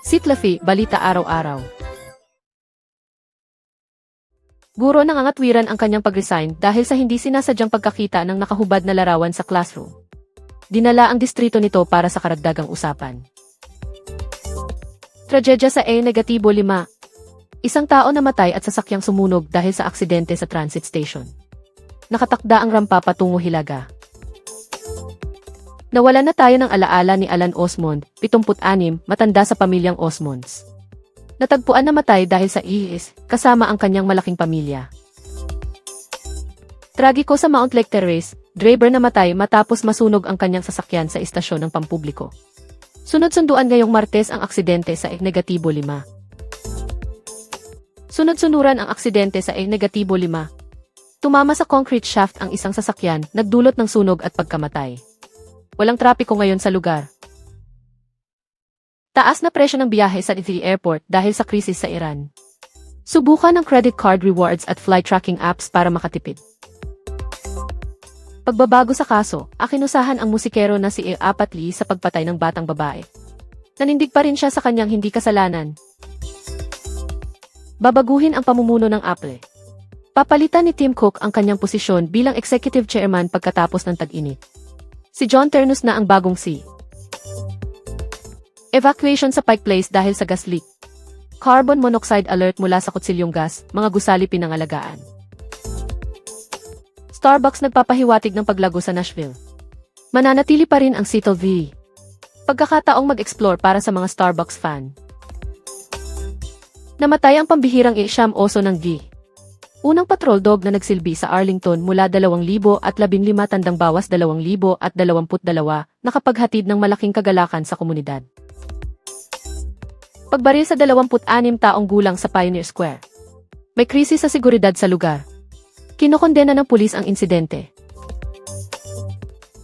Sitlafi, balita araw-araw. Guro nangangatwiran ang kanyang pag-resign dahil sa hindi sinasadyang pagkakita ng nakahubad na larawan sa classroom. Dinala ang distrito nito para sa karagdagang usapan. Tragedya sa A-5. Isang tao namatay at sasakyang sumunog dahil sa aksidente sa transit station. Nakatakda ang rampa patungo Hilaga. Nawalan na tayo ng alaala ni Alan Osmond, 76, matanda sa pamilyang Osmonds. Natagpuan na matay dahil sa ihis, kasama ang kanyang malaking pamilya. Tragiko sa Mount Lake Terrace, driver namatay matapos masunog ang kanyang sasakyan sa istasyon ng pampubliko. Sunod-sunduan ngayong Martes ang aksidente sa E-5. Sunod-sunuran ang aksidente sa E-5. Tumama sa concrete shaft ang isang sasakyan, nagdulot ng sunog at pagkamatay. Walang trapiko ngayon sa lugar. Taas na presyo ng biyahe sa Italy Airport dahil sa krisis sa Iran. Subukan ng credit card rewards at flight tracking apps para makatipid. Pagbabago sa kaso, akinusahan ang musikero na si Apat Lee sa pagpatay ng batang babae. Nanindig pa rin siya sa kanyang hindi kasalanan. Babaguhin ang pamumuno ng Apple. Papalitan ni Tim Cook ang kanyang posisyon bilang executive chairman pagkatapos ng tag-init. Si John Ternus na ang bagong CEO. Evacuation sa Pike Place dahil sa gas leak. Carbon monoxide alert mula sa kutsilyong gas, mga gusali pinangalagaan. Starbucks nagpapahiwatig ng paglago sa Nashville. Mananatili pa rin ang Seattle V. Pagkakataong mag-explore para sa mga Starbucks fan. Namatay ang pambihirang Siyam oso ng V. Unang patrol dog na nagsilbi sa Arlington mula 2015 tandang bawas 2022, nakapaghatid ng malaking kagalakan sa komunidad. Pagbaril sa 26 taong gulang sa Pioneer Square. May krisis sa seguridad sa lugar. Kinokondena ng pulis ang insidente.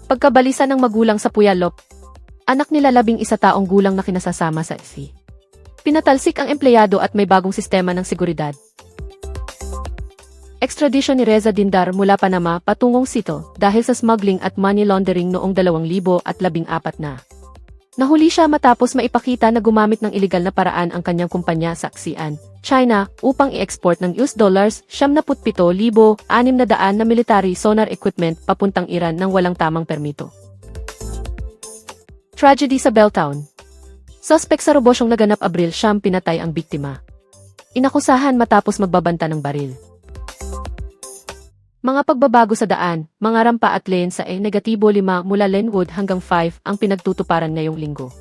Pagkabalisa ng magulang sa Puyallup, anak nila 11 taong gulang na kinasasama sa FE. Pinatalsik ang empleyado at may bagong sistema ng seguridad. Extradition ni Reza Dindar mula Panama patungong Sito dahil sa smuggling at money laundering noong 2014 na. Nahuli siya matapos maipakita na gumamit ng iligal na paraan ang kanyang kumpanya sa Xi'an, China, upang i-export ng $77,600 na military sonar equipment papuntang Iran nang walang tamang permito. Tragedy sa Belltown. Suspect sa robosyong naganap Abril siyam pinatay ang biktima. Inakusahan matapos magbabanta ng baril. Mga pagbabago sa daan, mga rampa at lane sa E-5 mula Linwood hanggang 5 ang pinagtutuparan ngayong linggo.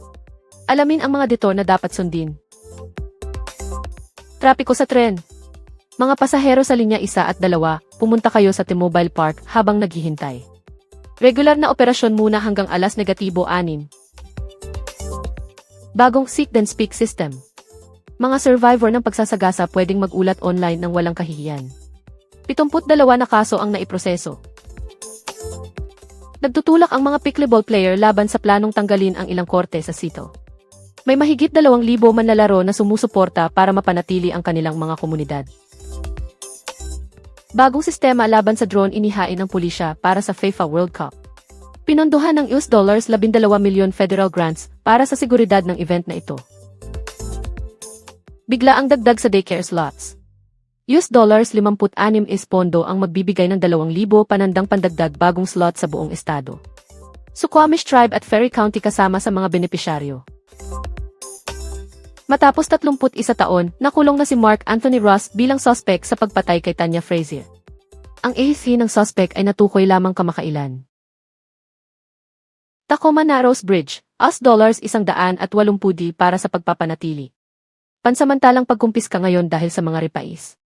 Alamin ang mga detour na dapat sundin. Trapiko sa tren. Mga pasahero sa linya 1 at 2, pumunta kayo sa T-Mobile Park habang naghihintay. Regular na operasyon muna hanggang alas -6. Bagong Seek Then Speak system. Mga survivor ng pagsasagasa pwedeng mag-ulat online ng walang kahihiyan. 72 na kaso ang naiproseso. Nagtutulak ang mga pickleball player laban sa planong tanggalin ang ilang korte sa Sito. May mahigit 2,000 manlalaro na sumusuporta para mapanatili ang kanilang mga komunidad. Bagong sistema laban sa drone inihain ng pulisya para sa FIFA World Cup. Pinondohan ng $12 milyon federal grants para sa seguridad ng event na ito. Bigla ang dagdag sa daycare slots. $56 is pondo ang magbibigay ng 2,000 panandang pandagdag bagong slot sa buong estado. Suquamish Tribe at Ferry County kasama sa mga benepisyaryo. Matapos 31 taon, nakulong na si Mark Anthony Ross bilang suspect sa pagpatay kay Tanya Frazier. Ang ihisi ng suspect ay natukoy lamang kamakailan. Tacoma Narrows Bridge, $180 para sa pagpapanatili. Pansamantalang pagkumpiska ngayon dahil sa mga ripais.